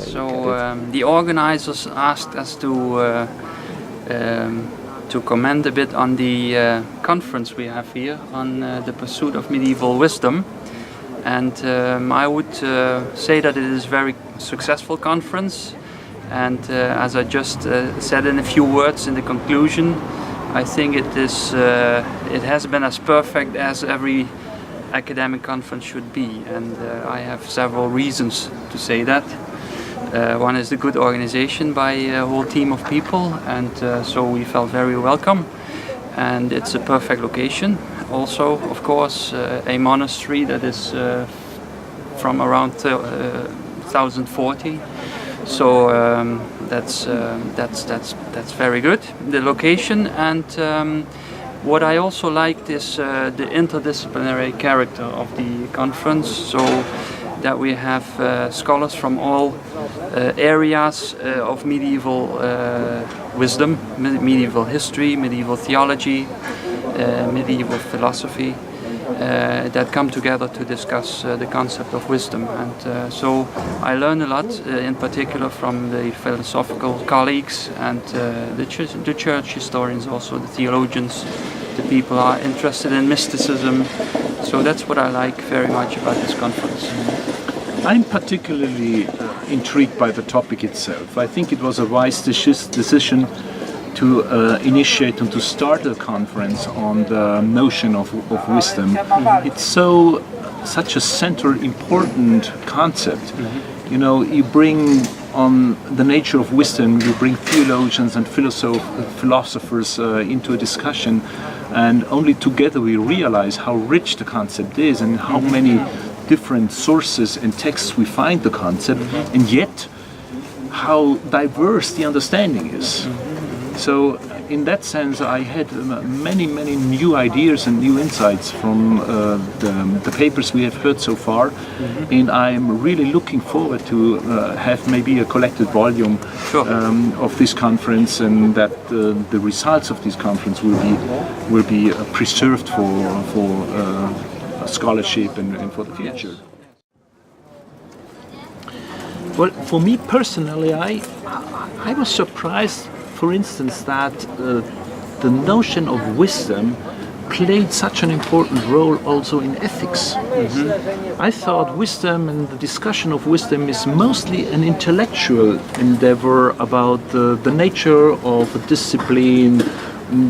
So the organizers asked us to comment a bit on the conference we have here on the pursuit of medieval wisdom. And I would say that it is a very successful conference. And as I just said in a few words in the conclusion, I think it has been as perfect as every academic conference should be. And I have several reasons to say that. One is the good organization by a whole team of people, and so we felt very welcome. And it's a perfect location. Also, of course, a monastery that is from around 1040. So that's very good. The location, and what I also liked is the interdisciplinary character of the conference. So that we have scholars from all areas of medieval wisdom, medieval history, medieval theology, medieval philosophy, that come together to discuss the concept of wisdom. And so I learned a lot, in particular from the philosophical colleagues and the church historians, also the theologians, the people are interested in mysticism. So that's what I like very much about this conference. I'm particularly intrigued by the topic itself. I think it was a wise decision to initiate and to start a conference on the notion of wisdom. It's such a central, important concept. Mm-hmm. You know, you bring on the nature of wisdom, you bring theologians and philosophers into a discussion, and only together we realize how rich the concept is and how many different sources and texts we find the concept, and yet how diverse the understanding is. So in that sense I had many new ideas and new insights from the papers we have heard so far, and I'm really looking forward to have maybe a collected volume of this conference, and that the results of this conference will be preserved for scholarship and for the future. Well, for me personally, I was surprised, for instance, that the notion of wisdom played such an important role also in ethics. I thought wisdom and the discussion of wisdom is mostly an intellectual endeavor about the nature of a discipline,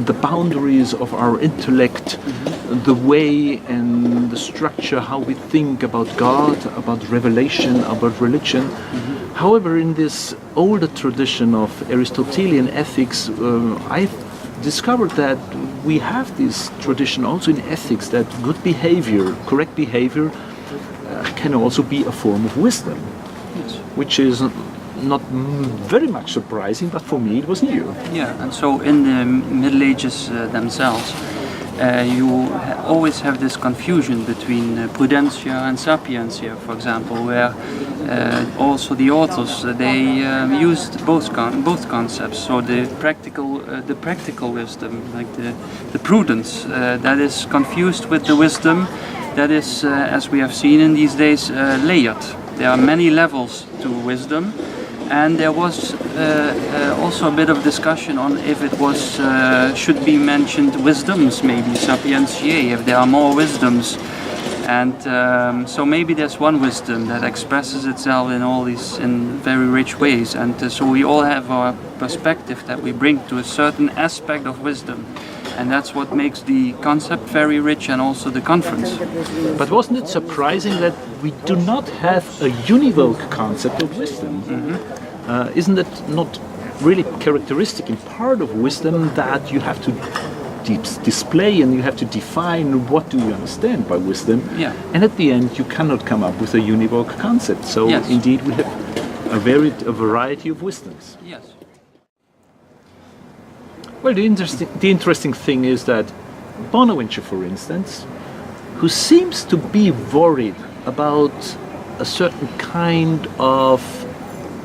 the boundaries of our intellect, the way and the structure, how we think about God, about revelation, about religion. However, in this older tradition of Aristotelian ethics, I've discovered that we have this tradition also in ethics, that good behavior, correct behavior, can also be a form of wisdom, which is not very much surprising, but for me it was new. Yeah, and so in the Middle Ages themselves, you always have this confusion between prudentia and sapientia, for example, where also the authors they used both concepts. So the practical wisdom, like the prudence, that is confused with the wisdom that is, as we have seen in these days, layered. There are many levels to wisdom. And there was also a bit of discussion on if it was should be mentioned wisdoms, maybe sapientiae, if there are more wisdoms. And so maybe there's one wisdom that expresses itself in all these in very rich ways. And so we all have our perspective that we bring to a certain aspect of wisdom. And that's what makes the concept very rich, and also the conference. But wasn't it surprising that we do not have a univocal concept of wisdom? Isn't it not really characteristic in part of wisdom that you have to display and you have to define what do you understand by wisdom? Yeah. And at the end you cannot come up with a univocal concept. So indeed we have a variety of wisdoms. Yes. Well, the interesting thing is that Bonaventure, for instance, who seems to be worried about a certain kind of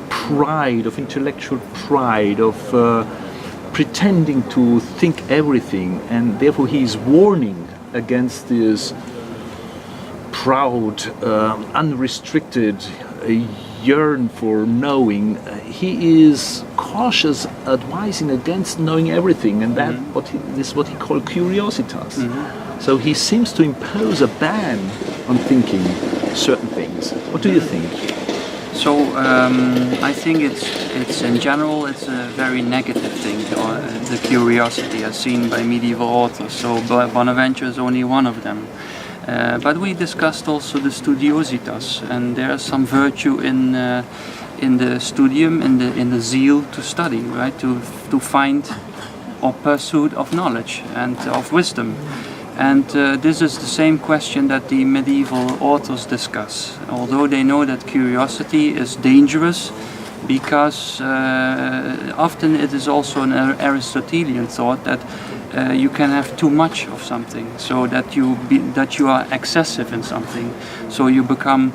pride, of intellectual pride, of pretending to think everything, and therefore he is warning against this proud, unrestricted, yearn for knowing. He is cautious, advising against knowing everything, and that this is what he called curiositas. So he seems to impose a ban on thinking certain things. What do you think? So I think it's in general it's a very negative thing, or the curiosity as seen by medieval authors. So Bonaventure is only one of them. But we discussed also the studiositas, and there's some virtue in the studium, in the zeal to study, right? To find or pursuit of knowledge and of wisdom. And this is the same question that the medieval authors discuss, although they know that curiosity is dangerous, because often it is also an Aristotelian thought that you can have too much of something, so that you are excessive in something, so you become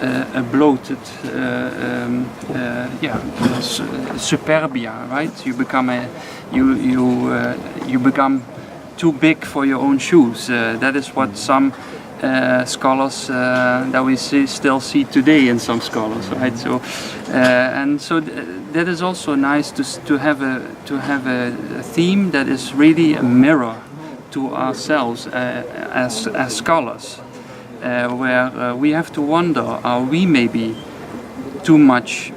a bloated, superbia, right? You become you become too big for your own shoes. That is what some scholars that we still see today in some scholars, right? So that is also nice to have a theme that is really a mirror to ourselves as scholars, where we have to wonder: are we maybe too much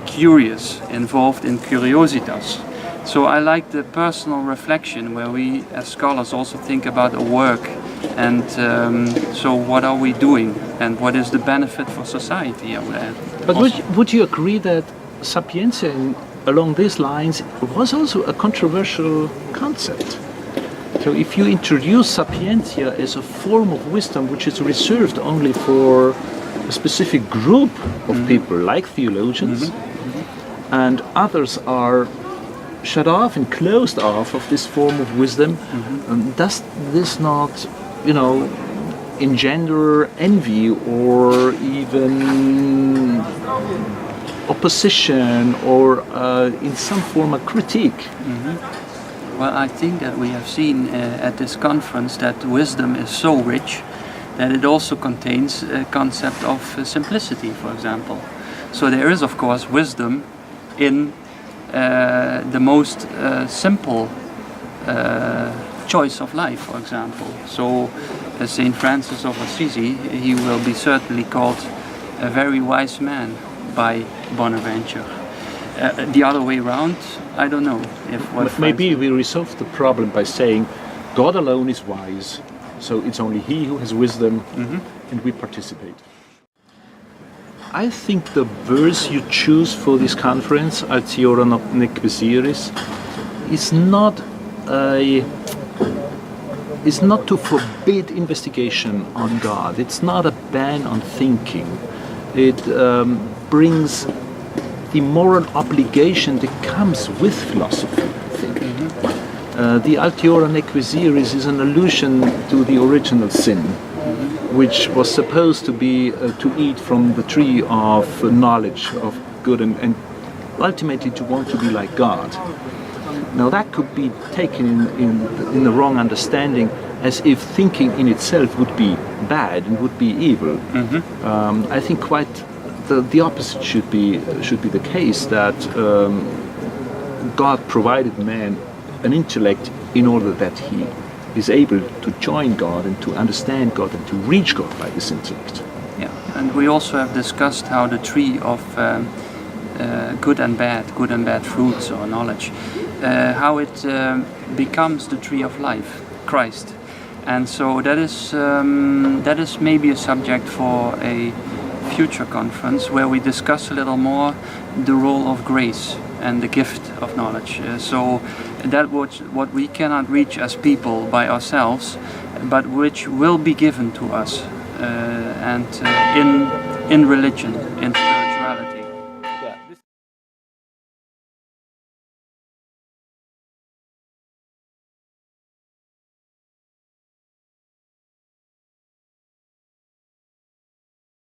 curious, involved in curiositas? So I like the personal reflection where we as scholars also think about a work, and so what are we doing and what is the benefit for society? But would you agree that sapientia along these lines was also a controversial concept? So if you introduce sapientia as a form of wisdom which is reserved only for a specific group of people like theologians, and others are shut off and closed off of this form of wisdom, does this not, engender envy or even opposition or in some form a critique? Well, I think that we have seen at this conference that wisdom is so rich that it also contains a concept of simplicity, for example. So there is, of course, wisdom in the most simple choice of life, for example. So Saint Francis of Assisi, he will be certainly called a very wise man by Bonaventure. The other way around, I don't know. Maybe we resolve the problem by saying God alone is wise, so it's only He who has wisdom, and we participate. I think the verse you choose for this conference, Altiora ne quaesieris, is not to forbid investigation on God. It's not a ban on thinking. It brings the moral obligation that comes with philosophy, I think. The Altiora ne quaesieris is an allusion to the original sin, which was supposed to be to eat from the tree of knowledge of good and ultimately to want to be like God. Now that could be taken in the wrong understanding, as if thinking in itself would be bad and would be evil. I think quite the opposite should be the case, that God provided man an intellect in order that he is able to join God and to understand God and to reach God by this intellect. Yeah, and we also have discussed how the tree of good and bad fruits or knowledge, how it becomes the tree of life, Christ. And so that is maybe a subject for a future conference where we discuss a little more the role of grace and the gift of knowledge. So that what we cannot reach as people by ourselves, but which will be given to us and in religion, in